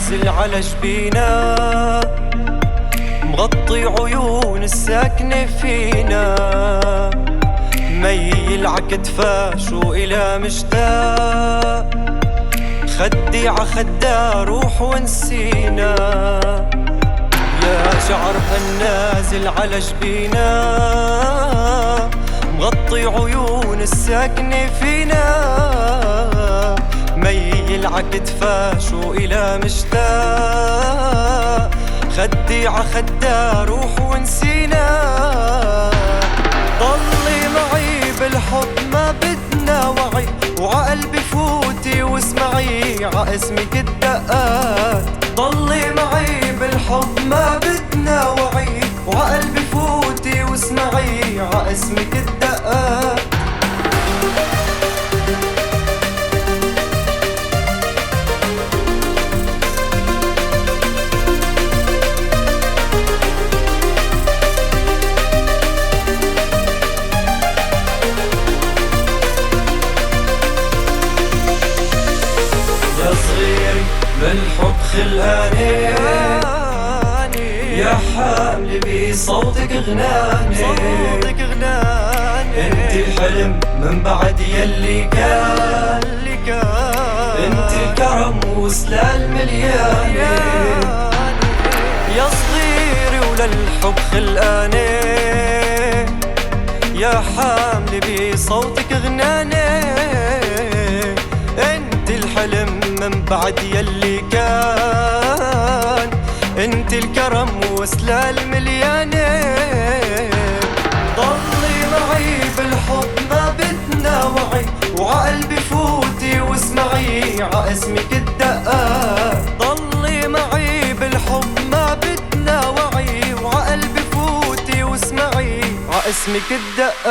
نازل على جبينا، مغطي عيون الساكنة فينا، ميل عكتفاش وإلى مشتاق، خدي عخدا روح ونسينا. يا شعرها النازل على جبينا، مغطي عيون الساكنة فينا، ميل عكتفاش وإلى مشتاق، خدي عخدا روح ونسينا. ضلي معي بالحب ما بدنا وعي، وعقلبي فوتي واسمعي عاسمك الدقات. ضلي معي بالحب ما بدنا وعي، وعقلبي فوتي واسمعي عاسمك الدقات. يا صغيري بالحب خلاني، يا حامل بصوتك غناني، انت الحلم من بعد يلي كان، انت الكرم وسلال ملياني. يا صغيري وللحب خلاني، يا حامل بصوتك غناني، انت الحلم من بعد يلي كان، انت الكرم وسلال مليانة. ضلي معي بالحب ما بدنا وعي، وعقلبي فوتي واسمعي عاسمك الدقات. ضلي معي بالحب ما بدنا وعي، وعقلبي فوتي واسمعي عاسمك الدقات.